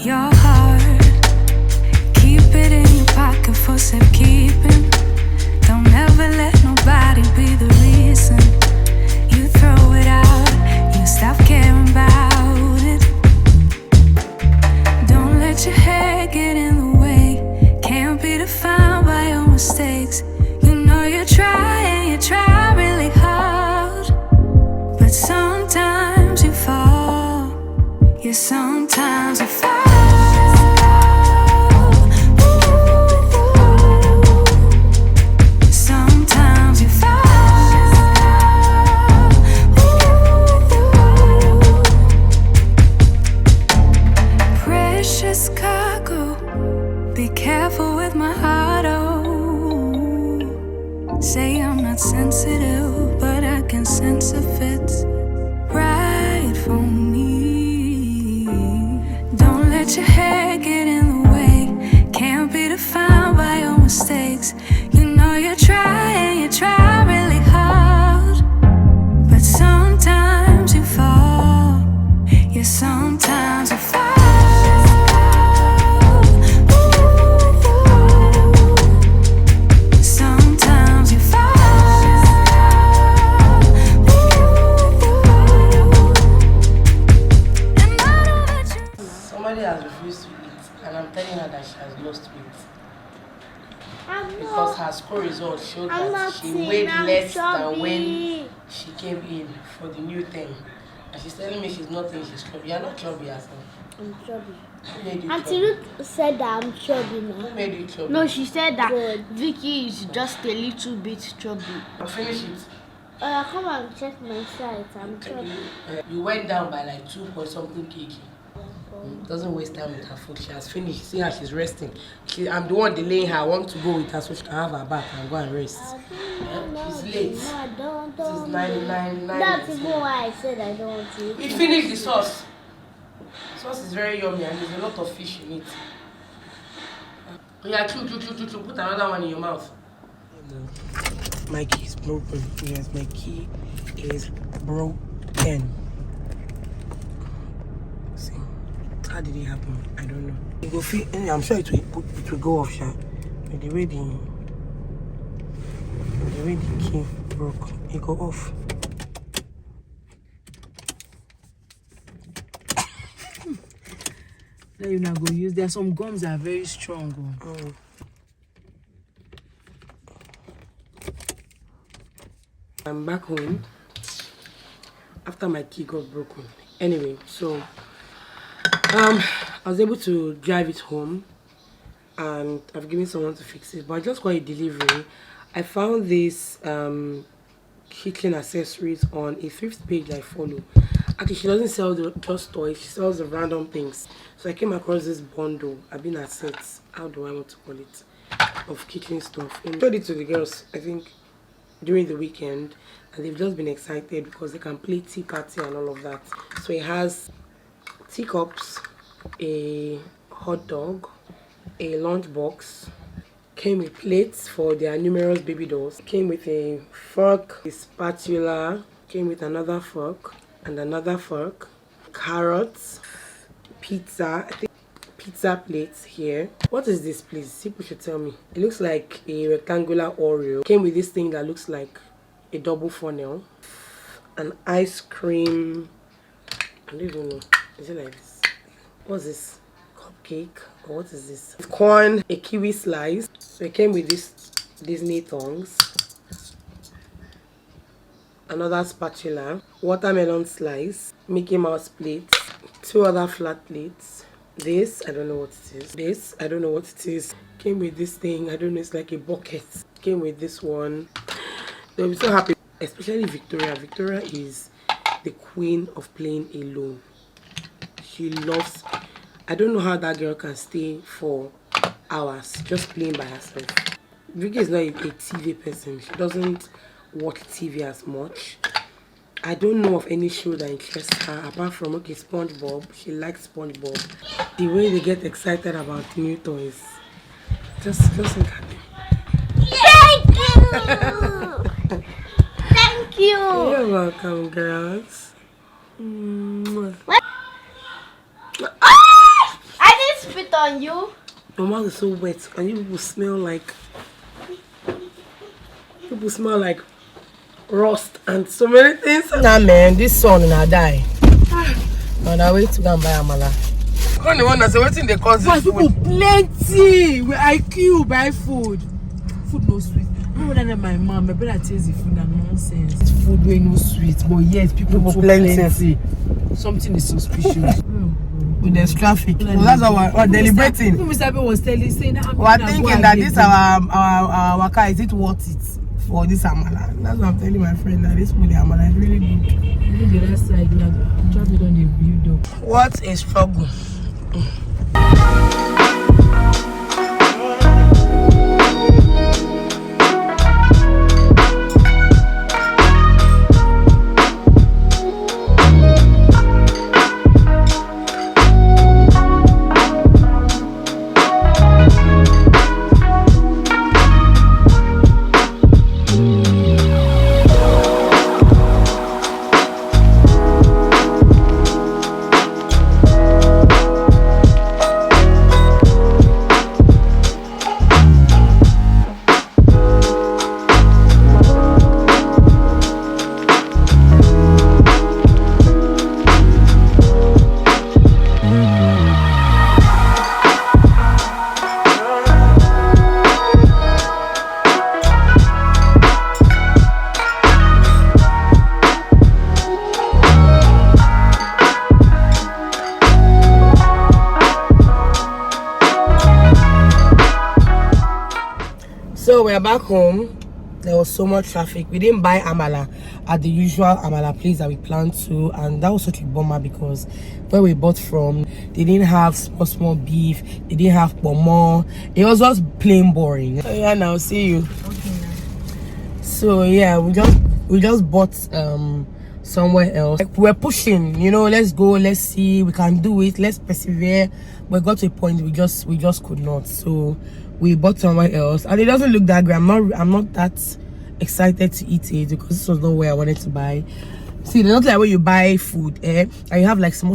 Your heart, keep it in your pocket for safekeeping. Don't ever let nobody be the reason you throw it out, you stop caring about it. Don't let your head get in the way, can't be defined by your mistakes. You know you try and you try really hard, but sometimes you fall, yeah, sometimes you fall. Say I'm not sensitive, but I can sense if it's right for me. Don't let your head get in the way, can't be defined by your mistakes. You know you try and you try really hard, but sometimes you fall, yeah, sometimes you fall. Somebody has refused to eat, and I'm telling her that she has lost weight. Because her score results showed that she weighed less than when she came in for the new thing. And she's telling me she's not saying she's chubby. You're not chubby yourself. I'm chubby. Who made you Auntie Ruth said that I'm chubby now. Who made you chubby? No, she said that Vicky is just a little bit chubby. Finish it. Come and check my size. I'm chubby. You went down by like 2 point something kg. Doesn't waste time with her food. She has finished. See how she's resting. I'm the one delaying her. I want to go with her so she can have her bath and go and rest. She's late. No, I don't. It's 9:09. That's even why I said I don't want to eat. We finished the sauce. Sauce is very yummy and there's a lot of fish in it. Yeah, chew. Put another one in your mouth. My key is broken. Yes, my key is broken. See, how did it happen? I don't know. You go feel. I'm sure it will go off, sha. But the way the key broke, it go off. Then you now go use. There are some gums that are very strong. Oh. I'm back home after my key got broken. Anyway, so I was able to drive it home and I've given someone to fix it, but I just got a delivery. I found this kitchen accessories on a thrift page I follow. Actually, she doesn't sell just toys, she sells the random things. So I came across this bundle. I've been at sets, how do I want to call it, of kitchen stuff. And I showed it to the girls, I think, during the weekend, and they've just been excited because they can play tea party and all of that. So it has teacups, a hot dog, a lunch box, came with plates for their numerous baby dolls, came with a fork, a spatula, came with another fork and another fork, carrots, pizza, I think pizza plates here. What is this, please? People should tell me. It looks like a rectangular Oreo. Came with this thing that looks like a double funnel, an ice cream. I don't even know. Is it like this? What's this? Cupcake? Or what is this? Corn, a kiwi slice. So it came with this Disney tongs, another spatula, watermelon slice, Mickey Mouse plates, 2 other flat plates. This, I don't know what it is. This, I don't know what it is. Came with this thing, I don't know, it's like a bucket. Came with this one. They'll be so happy, especially Victoria. Victoria is the queen of playing alone. She loves, I don't know how that girl can stay for hours just playing by herself. Vicky is not a TV person. She doesn't watch TV as much. I don't know of any show that interests her apart from, okay, SpongeBob. She likes SpongeBob. The way they get excited about new toys. Just look at them. Thank you! Thank you! You're welcome, girls. What? I didn't spit on you. My mouth is so wet and you people smell like rust and so many things. Nah man, this sun will die. On our way to go and buy amala. I'm the one that's waiting the cause. People plenty. We IQ buy food. Food no sweet. No than my mom, my brother tells the food and nonsense. It's food way no sweet, but yes, people so plenty. Something is suspicious. With there's traffic. So that's why we're deliberating. Mr. B was saying that we're thinking that this our car, is it worth it for this amala? That's what I'm telling my friend, that this food amala is really good. Even the other side, traffic on the view though. What a struggle. So we're back home. There was so much traffic. We didn't buy amala at the usual amala place that we planned to, and that was such a bummer because where we bought from, they didn't have small beef, they didn't have pomo. It was just plain boring. So yeah, now see you. Okay. So yeah, we just bought somewhere else. Like, we're pushing, you know, let's go, let's see, we can do it, let's persevere. But it got to a point we just could not. So we bought somewhere else, and it doesn't look that great. I'm not that excited to eat it because this was not where I wanted to buy. See, they're not like where you buy food, and you have like small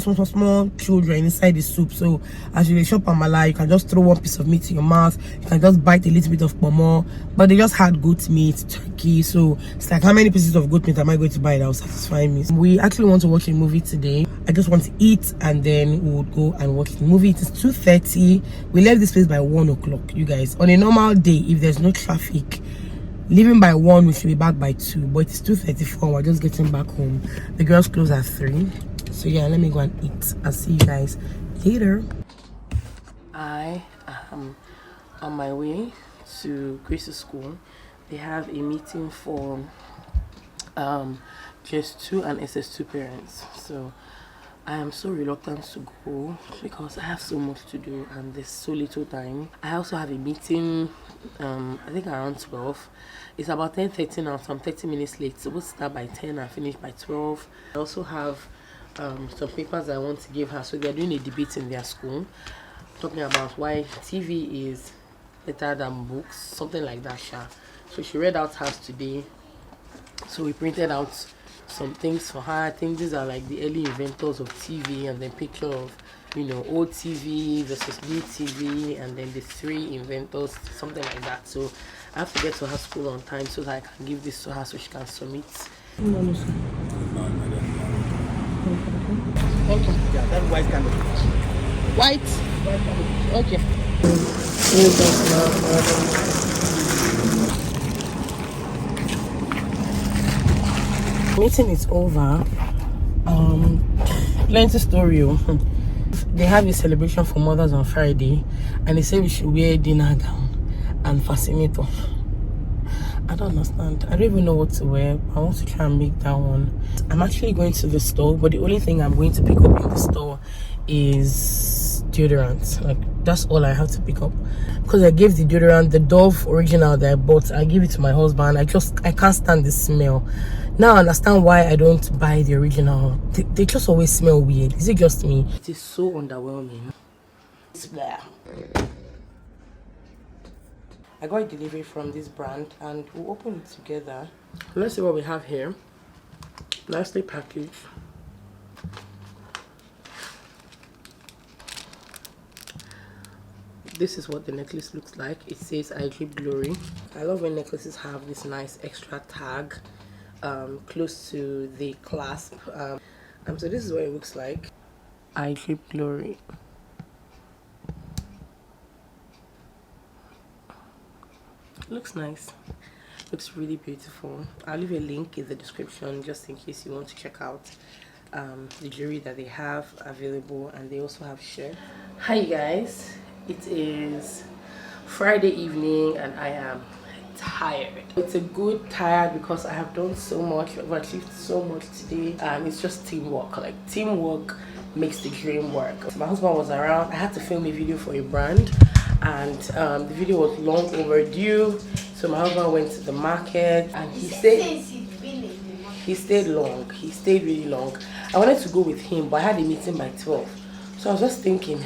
children inside the soup. So as you shop amala, you can just throw one piece of meat in your mouth, you can just bite a little bit of pomo. But they just had goat meat, turkey. So it's like, how many pieces of goat meat am I going to buy that will satisfy me? We actually want to watch a movie today. I just want to eat and then we would go and watch the movie. It is 2:30. We left this place by 1 o'clock, you guys. On a normal day, if there's no traffic, leaving by 1, we should be back by 2. But it's 2:34. We're just getting back home. The girls close at 3. So yeah, let me go and eat. I'll see you guys later. I am on my way to Grace's school. They have a meeting for GS2 and SS2 parents. So I am so reluctant to go because I have so much to do and there's so little time. I also have a meeting, I think around 12. It's about 10:30 now, so I'm 30 minutes late. So we'll start by 10 and finish by 12. I also have some papers I want to give her. So they're doing a debate in their school, talking about why TV is better than books, something like that. So she read out hers today. So we printed out some things for her. I think these are like the early inventors of TV, and then picture of, you know, old TV versus new TV, and then the 3 inventors, something like that. So I have to get to her school on time so that I can give this to her so she can submit. Okay. Yeah, that white candle. White? Okay. Meeting is over. Plenty story. They have a celebration for mothers on Friday, and they say we should wear dinner gown and fascinator. I don't understand. I don't even know what to wear. I want to try and make that one. I'm actually going to the store, but the only thing I'm going to pick up in the store is deodorant. Like, that's all I have to pick up, because I gave the deodorant, the Dove original that I bought, I gave it to my husband. I can't stand the smell. Now I understand why I don't buy the original. They just always smell weird. Is it just me? It is so underwhelming. It's blah. I got a delivery from this brand and we'll open it together. Let's see what we have here. Nicely packaged. This is what the necklace looks like. It says I Drip Glory. I love when necklaces have this nice extra tag close to the clasp. So this is what it looks like. I Drip Glory. Looks nice. Looks really beautiful. I'll leave a link in the description just in case you want to check out the jewelry that they have available, and they also have shirts. Hi guys, it is Friday evening and I am tired. It's a good tired because I have done so much. I've achieved so much today, and it's just teamwork. Like, teamwork makes the dream work. My husband was around. I had to film a video for a brand, and the video was long overdue, so my husband went to the market and he stayed long. He stayed really long. I wanted to go with him, but I had a meeting by 12, so I was just thinking,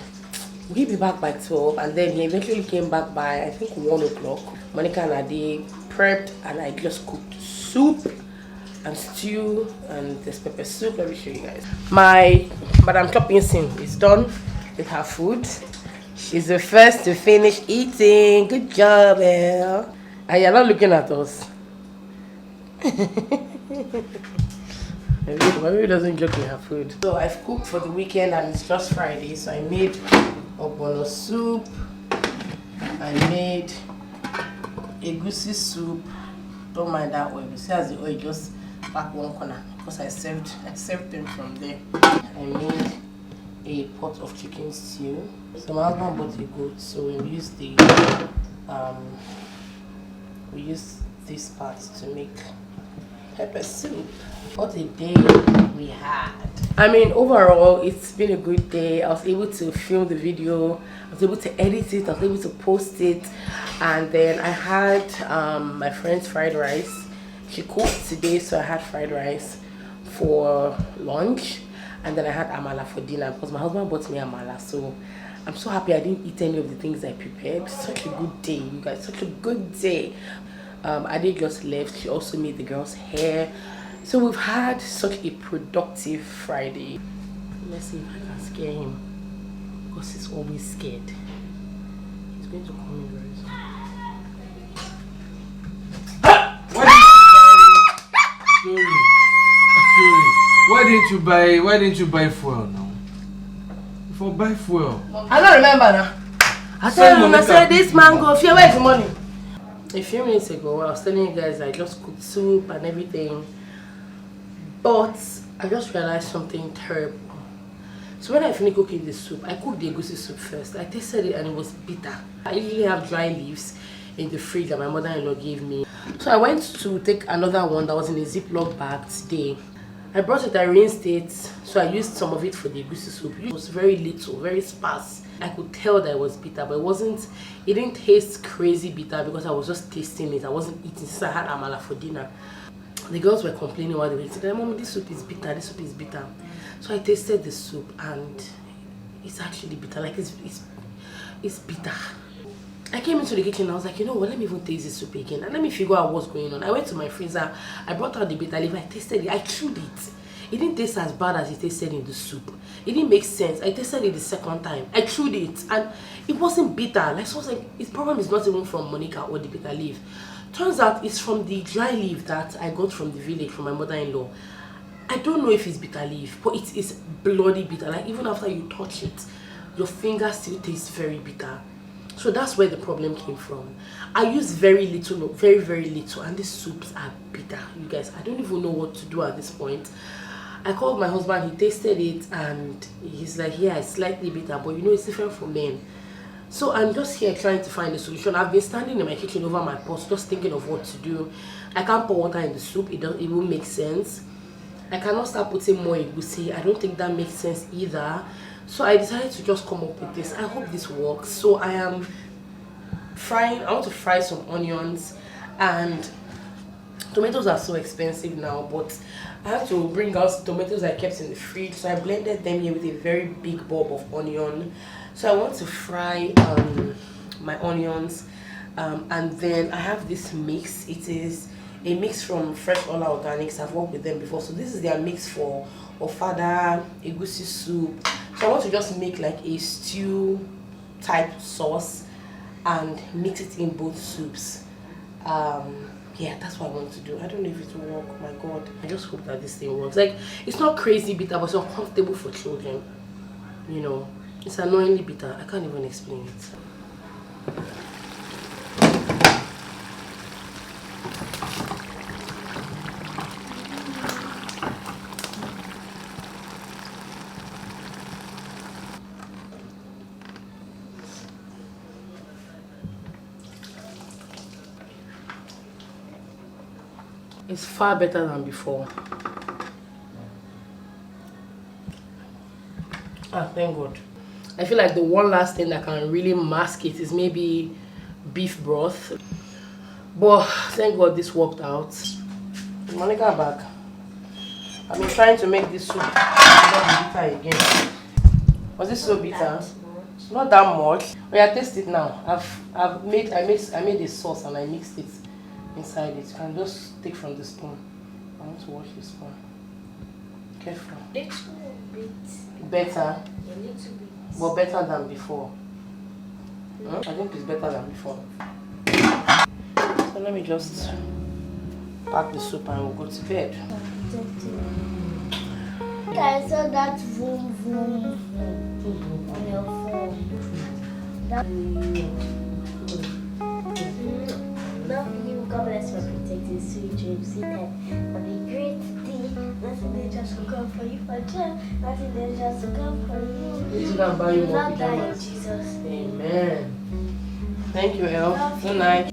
will he be back by 12? And then he eventually came back by, I think, 1 o'clock. Monica and Ade prepped, and I just cooked soup and stew, and there's pepper soup. Let me show you guys. My Madam Chopping Sim is done with her food. She's the first to finish eating. Good job, Elle. And you're not looking at us. My baby doesn't joke with her food. So I've cooked for the weekend and it's just Friday. So I made ogbono soup. I made egusi soup. Don't mind that oil. You see, as the oil just back one corner because I served them from there. I made a pot of chicken stew. So my husband bought a goat, so we use this part to make pepper soup. What a day we had. I mean, overall it's been a good day. I was able to film the video, I was able to edit it, I was able to post it, and then I had my friend's fried rice. She cooked today, so I had fried rice for lunch, and then I had amala for dinner because my husband bought me amala. So I'm so happy I didn't eat any of the things I prepared. Such a good day, you guys, such a good day. Ade just left. She also made the girls' hair. So we've had such a productive Friday. Let's see if I can scare him, because he's always scared. He's going to call me very soon. Sorry. Why didn't you buy fuel now? For buy fuel. I don't remember now. I told him, I said, this mango, fear, where's the money? A few minutes ago, I was telling you guys I just cooked soup and everything, but I just realized something terrible. So when I finished cooking the soup, I cooked the egusi soup first. I tasted it and it was bitter. I usually have dry leaves in the fridge that my mother-in-law gave me. So I went to take another one that was in a Ziploc bag today. I brought it, I rinsed it, so I used some of it for the egusi soup. It was very little, very sparse. I could tell that it was bitter, but it didn't taste crazy bitter because I was just tasting it. I wasn't eating, since I had amala for dinner. The girls were complaining while they were eating. Mom, this soup is bitter, this soup is bitter. So I tasted the soup and it's actually bitter, like it's bitter. I came into the kitchen and I was like, you know what, let me even taste this soup again and let me figure out what's going on. I went to my freezer, I brought out the bitter leaf, I tasted it, I chewed it. It didn't taste as bad as it tasted in the soup. It didn't make sense. I tasted it the second time. I chewed it and it wasn't bitter. Like, so I was like, its problem is not even from Monica or the bitter leaf. Turns out it's from the dry leaf that I got from the village from my mother-in-law. I don't know if it's bitter leaf, but it is bloody bitter. Like, even after you touch it, your finger still tastes very bitter. So that's where the problem came from. I used very little, very, very little, and these soups are bitter. You guys, I don't even know what to do at this point. I called my husband, he tasted it, and he's like, yeah, it's slightly bitter, but you know, it's different from men. So I'm just here trying to find a solution. I've been standing in my kitchen over my pot, just thinking of what to do. I can't pour water in the soup, it won't make sense. I cannot start putting more egusi. I don't think that makes sense either. So I decided to just come up with this. I hope this works. So I am frying, I want to fry some onions, and tomatoes are so expensive now, but I have to bring out tomatoes I kept in the fridge. So I blended them here with a very big bulb of onion. So I want to fry my onions, and then I have this mix. It is a mix from Fresh Ola Organics. I've worked with them before, so this is their mix for ofada, egusi soup. So I want to just make like a stew type sauce and mix it in both soups. Yeah, that's what I want to do. I don't know if it will work. My god, I just hope that this thing works. Like, it's not crazy bitter, but it's uncomfortable for children, you know. It's annoyingly bitter. I can't even explain it. It's far better than before. Thank God. I feel like the one last thing that can really mask it is maybe beef broth. But thank God this worked out. Monica back. I've been trying to make this soup not bitter again. Was it so bitter? Not that much. Oh yeah, taste it now. I made a sauce and I mixed it inside it. You can just take from the spoon. I want to wash the spoon. Careful. Little bit. Better. A little bit. But better than before. I think it's better than before. So let me just pack the soup and we'll go to bed. I saw that vroom vroom vroom on your phone. Love you. God bless your protecting sweet dreams. See that. Have a great day. Nothing dangerous will come for you for joy. Nothing dangerous will come for you. It's gonna buy you more Love that in pajamas. Jesus' name. Amen. Thank you, El. Love Good you. night.